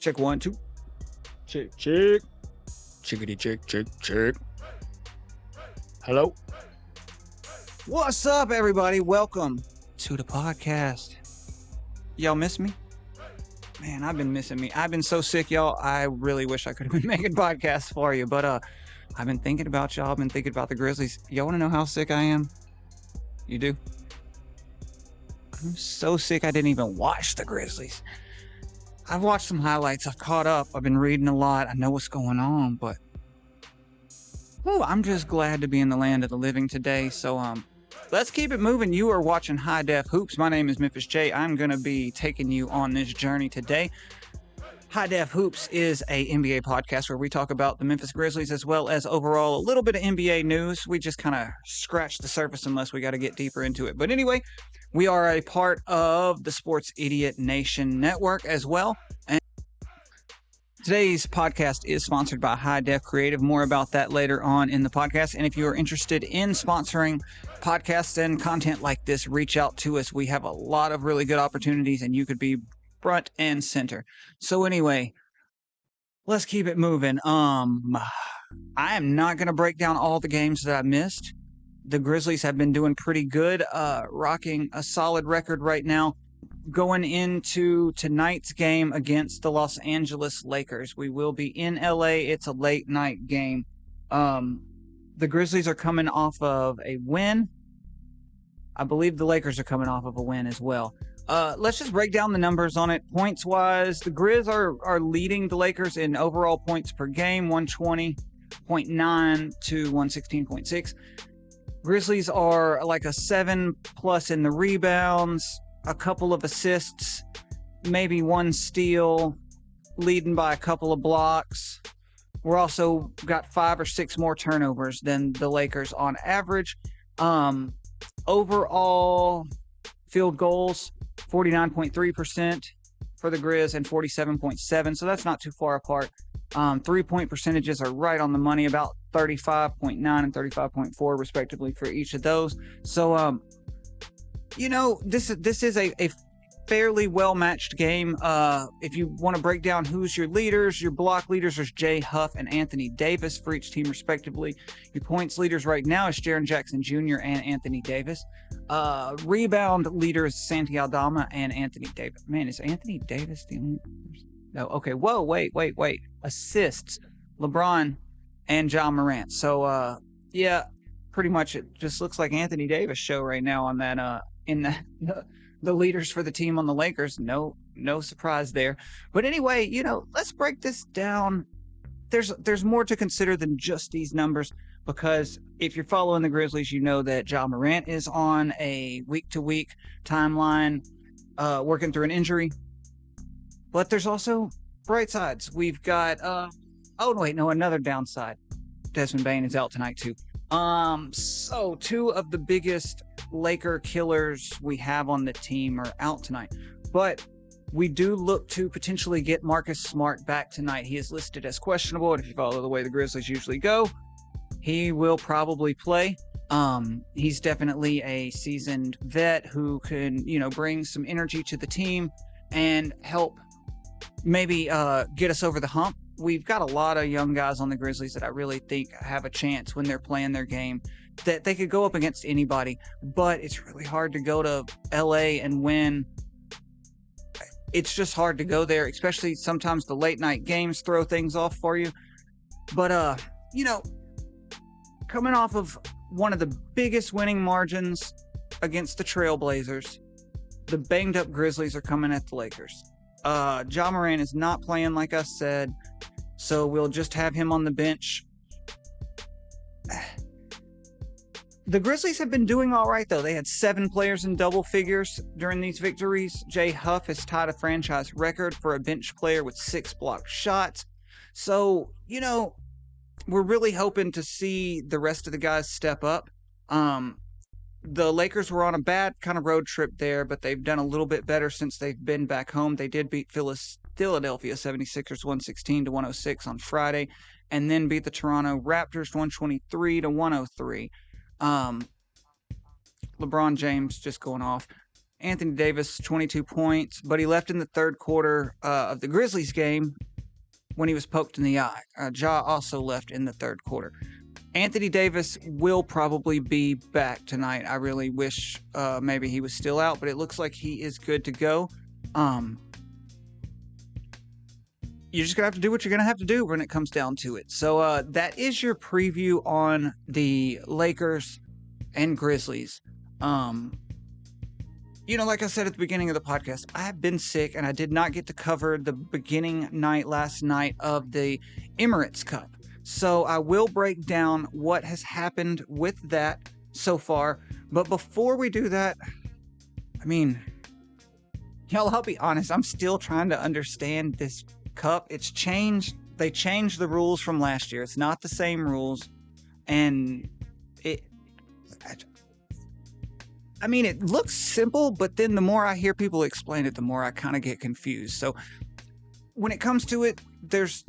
Check 1, 2. Check, check. Chickity, check, check, check. Hello. What's up, everybody? Welcome to the podcast. Y'all miss me? Man, I've been missing me. I've been so sick, y'all. I really wish I could have been making podcasts for you, but I've been thinking about y'all. I've been thinking about the Grizzlies. Y'all want to know how sick I am? You do? I'm so sick I didn't even watch the Grizzlies. I've watched some highlights. I've caught up. I've been reading a lot. I know what's going on, but I'm just glad to be in the land of the living today. So let's keep it moving. You are watching High Def Hoops. My name is Memphis J. I'm going to be taking you on this journey today. High Def Hoops is a NBA podcast where we talk about the Memphis Grizzlies as well as overall a little bit of NBA news. We just kind of scratch the surface unless we got to get deeper into it. But anyway, we are a part of the Sports Idiot Nation Network as well. And today's podcast is sponsored by High Def Creative. More about that later on in the podcast. And if you are interested in sponsoring podcasts and content like this, reach out to us. We have a lot of really good opportunities and you could be front and center. So anyway, let's keep it moving. I am not going to break down all the games that I missed. The Grizzlies have been doing pretty good, rocking a solid record right now. Going into tonight's game against the Los Angeles Lakers. We will be in LA. It's a late night game. The Grizzlies are coming off of a win. I believe the Lakers are coming off of a win as well. Let's just break down the numbers on it. Points-wise, the Grizz are leading the Lakers in overall points per game, 120.9 to 116.6. Grizzlies are like a 7+ in the rebounds, a couple of assists, maybe one steal, leading by a couple of blocks. We're also got 5 or 6 more turnovers than the Lakers on average. Overall field goals, 49.3% for the Grizz and 47.7%. So that's not too far apart. 3-point percentages are right on the money, about 35.9 and 35.4 respectively for each of those. So, this is a fairly well-matched game. If you want to break down who's your leaders, your block leaders, there's Jay Huff and Anthony Davis for each team respectively. Your points leaders right now is Jaren Jackson Jr. and Anthony Davis. Rebound leaders Santi Aldama and Anthony Davis. Man, is Anthony Davis the only person? No, okay. Whoa, wait. Assists, LeBron and John Morant. So, yeah, pretty much it just looks like Anthony Davis show right now on that, in the leaders for the team on the Lakers. No surprise there. But anyway, let's break this down. There's more to consider than just these numbers, because if you're following the Grizzlies, you know that John Morant is on a week-to-week timeline, working through an injury. But there's also bright sides. We've got another downside. Desmond Bane is out tonight too. So 2 of the biggest Laker killers we have on the team are out tonight. But we do look to potentially get Marcus Smart back tonight. He is listed as questionable, and if you follow the way the Grizzlies usually go, he will probably play. He's definitely a seasoned vet who can, bring some energy to the team and help maybe get us over the hump. We've got a lot of young guys on the Grizzlies that I really think have a chance when they're playing their game, that they could go up against anybody, but it's really hard to go to LA and win. It's just hard to go there, especially sometimes the late night games throw things off for you. But, coming off of one of the biggest winning margins against the Trailblazers, the banged up Grizzlies are coming at the Lakers. Ja Morant is not playing, like I said, so we'll just have him on the bench. The Grizzlies have been doing all right, though. They had 7 players in double figures during these victories. Jay Huff has tied a franchise record for a bench player with 6 blocked shots. So, we're really hoping to see the rest of the guys step up. The Lakers were on a bad kind of road trip there, but they've done a little bit better since they've been back home. They did beat Philadelphia 76ers 116-106 on Friday, and then beat the Toronto Raptors 123-103. LeBron James just going off. Anthony Davis, 22 points, but he left in the third quarter of the Grizzlies game when he was poked in the eye. Ja also left in the third quarter. Anthony Davis will probably be back tonight. I really wish maybe he was still out, but it looks like he is good to go. You're just going to have to do what you're going to have to do when it comes down to it. So that is your preview on the Lakers and Grizzlies. Like I said at the beginning of the podcast, I have been sick and I did not get to cover the beginning night last night of the Emirates Cup. So I will break down what has happened with that so far. But before we do that, I'll be honest, I'm still trying to understand this cup. It's changed. They changed the rules from last year. It's not the same rules. And it looks simple, but then the more I hear people explain it, the more I kind of get confused. So when it comes to it, there's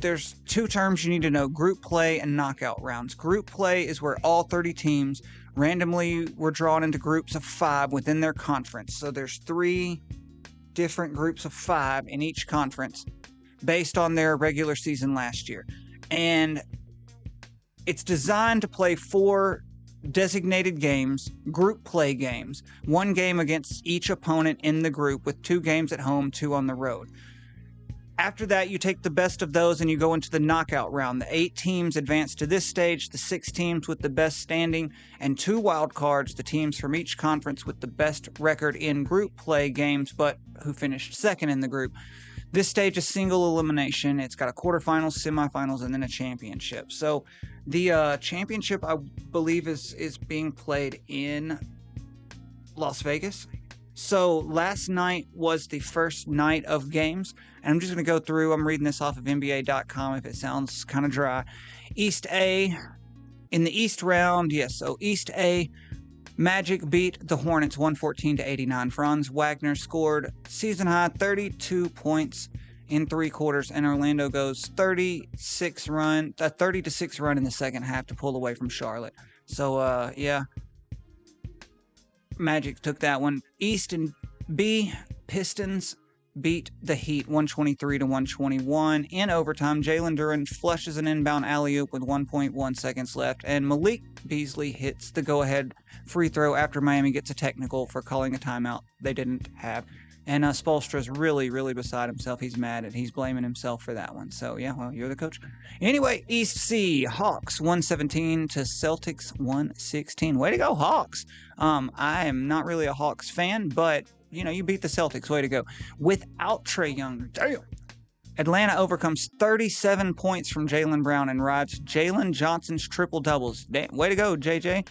two terms you need to know: group play and knockout rounds. Group play is where all 30 teams randomly were drawn into groups of 5 within their conference. So there's 3 different groups of 5 in each conference based on their regular season last year. And it's designed to play 4 designated games, group play games, 1 game against each opponent in the group with 2 games at home, 2 on the road. After that, you take the best of those and you go into the knockout round. The 8 teams advance to this stage, the 6 teams with the best standing, and 2 wild cards, the teams from each conference with the best record in group play games, but who finished second in the group. This stage is single elimination. It's got a quarterfinals, semifinals, and then a championship. So the championship, I believe, is being played in Las Vegas. So last night was the first night of games, and I'm just going to go through. I'm reading this off of NBA.com if it sounds kind of dry. East A, in the East round, yes, so East A, Magic beat the Hornets 114-89. Franz Wagner scored season-high 32 points in 3 quarters, and Orlando goes 30-6 run in the second half to pull away from Charlotte. So, yeah. Magic took that one. East and B, Pistons beat the Heat 123-121 in overtime. Jalen Duren flushes an inbound alley-oop with 1.1 seconds left, and Malik Beasley hits the go-ahead free throw after Miami gets a technical for calling a timeout they didn't have. And Spoelstra's really, really beside himself. He's mad and he's blaming himself for that one. So, yeah, well, you're the coach. Anyway, East C, Hawks 117 to Celtics 116. Way to go, Hawks. I am not really a Hawks fan, but, you beat the Celtics. Way to go. Without Trae Young. Damn. Atlanta overcomes 37 points from Jaylen Brown and rides Jalen Johnson's triple-doubles. Damn, way to go, JJ.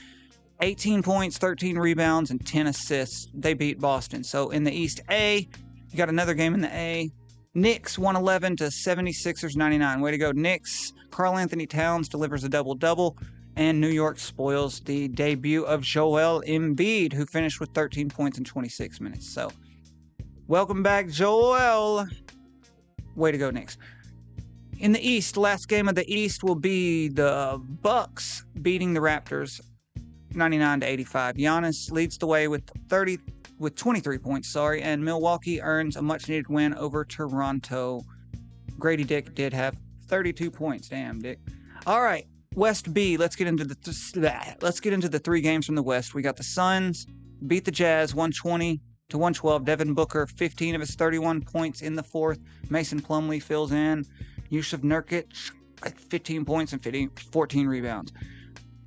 18 points, 13 rebounds, and 10 assists. They beat Boston. So in the East A, you got another game in the A. Knicks 111 to 76ers 99. Way to go, Knicks. Karl Anthony Towns delivers a double-double. And New York spoils the debut of Joel Embiid, who finished with 13 points in 26 minutes. So, welcome back, Joel. Way to go, Knicks. In the East, last game of the East will be the Bucks beating the Raptors 99-85. Giannis leads the way with 23 points, and Milwaukee earns a much-needed win over Toronto. Grady Dick did have 32 points. Damn, Dick. All right, West B. Let's get into the 3 games from the West. We got the Suns beat the Jazz 120-112. Devin Booker 15 of his 31 points in the fourth. Mason Plumlee fills in. Yusuf Nurkic 15 points and 14 rebounds.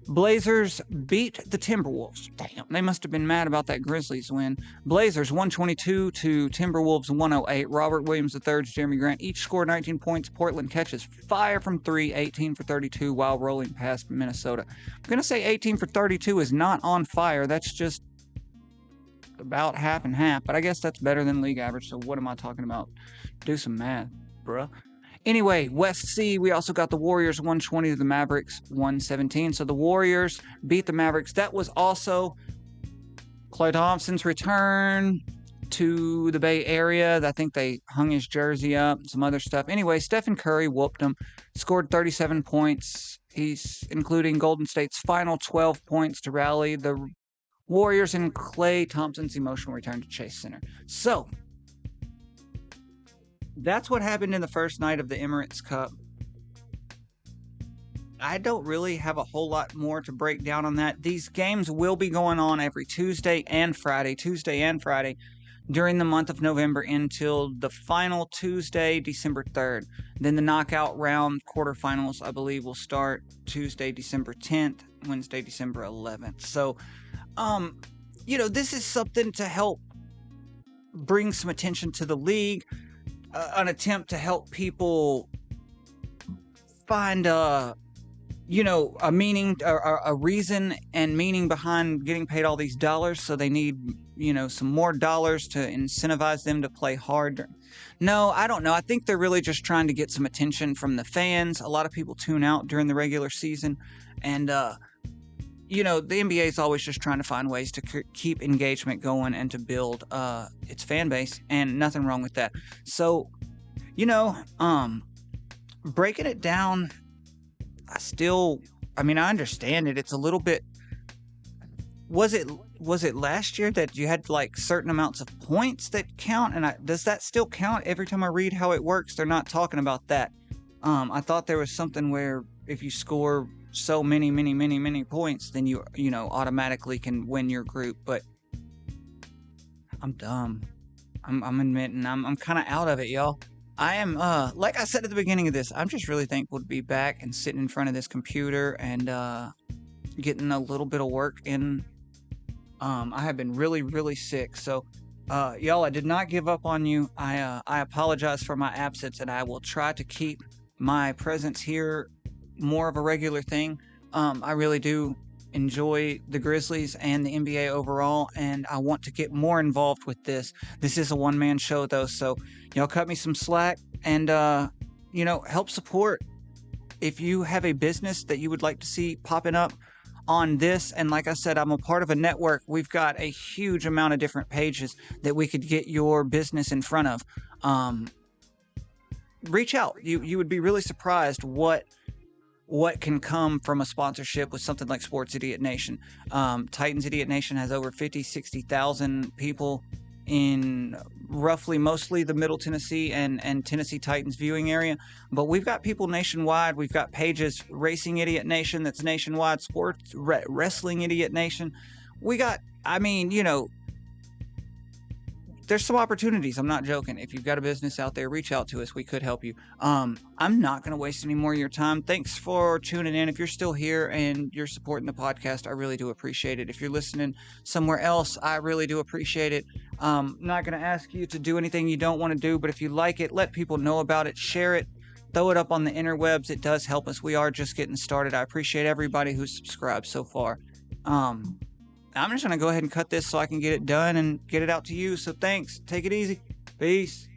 Blazers beat the Timberwolves. Damn, they must have been mad about that Grizzlies win. Blazers 122 to Timberwolves 108. Robert Williams III's Jeremy Grant each scored 19 points. Portland catches fire from 3, 18 for 32 while rolling past Minnesota. I'm going to say 18 for 32 is not on fire. That's just about half and half, but I guess that's better than league average, so what am I talking about? Do some math, bruh. Anyway, West C, we also got the Warriors 120 to the Mavericks 117. So the Warriors beat the Mavericks. That was also Klay Thompson's return to the Bay Area. I think they hung his jersey up, some other stuff. Anyway, Stephen Curry whooped him, scored 37 points. He's including Golden State's final 12 points to rally the Warriors and Klay Thompson's emotional return to Chase Center. So that's what happened in the first night of the Emirates Cup. I don't really have a whole lot more to break down on that. These games will be going on every Tuesday and Friday during the month of November until the final Tuesday, December 3rd. Then the knockout round quarterfinals, I believe, will start Tuesday, December 10th, Wednesday, December 11th. So, this is something to help bring some attention to the league, an attempt to help people find a meaning, a reason and meaning behind getting paid all these dollars. So they need, some more dollars to incentivize them to play hard. No, I don't know. I think they're really just trying to get some attention from the fans. A lot of people tune out during the regular season. And, the NBA is always just trying to find ways to keep engagement going and to build its fan base. And nothing wrong with that. So, breaking it down, I understand it. It's a little bit. Was it last year that you had like certain amounts of points that count? And does that still count? Every time I read how it works, they're not talking about that. I thought there was something where if you score so many points, then you automatically can win your group. But I'm dumb. I'm admitting I'm kind of out of it, y'all. I am, like I said at the beginning of this, I'm just really thankful to be back and sitting in front of this computer and getting a little bit of work in. I have been really, really sick. So, y'all, I did not give up on you. I apologize for my absence, and I will try to keep my presence here more of a regular thing. I really do enjoy the Grizzlies and the NBA overall, and I want to get more involved with this. This is a one-man show, though, so y'all cut me some slack and, help support. If you have a business that you would like to see popping up on this, and like I said, I'm a part of a network. We've got a huge amount of different pages that we could get your business in front of. Reach out. You would be really surprised what can come from a sponsorship with something like Sports Idiot Nation. Titans Idiot Nation has over 60,000 people in roughly mostly the Middle Tennessee and Tennessee Titans viewing area. But we've got people nationwide. We've got pages, Racing Idiot Nation, that's nationwide, Sports Wrestling Idiot Nation. We got, there's some opportunities. I'm not joking. If you've got a business out there, reach out to us. We could help you. I'm not going to waste any more of your time. Thanks for tuning in. If you're still here and you're supporting the podcast, I really do appreciate it. If you're listening somewhere else, I really do appreciate it. I'm not going to ask you to do anything you don't want to do, but if you like it, let people know about it. Share it. Throw it up on the interwebs. It does help us. We are just getting started. I appreciate everybody who's subscribed so far. I'm just going to go ahead and cut this so I can get it done and get it out to you. So thanks. Take it easy. Peace.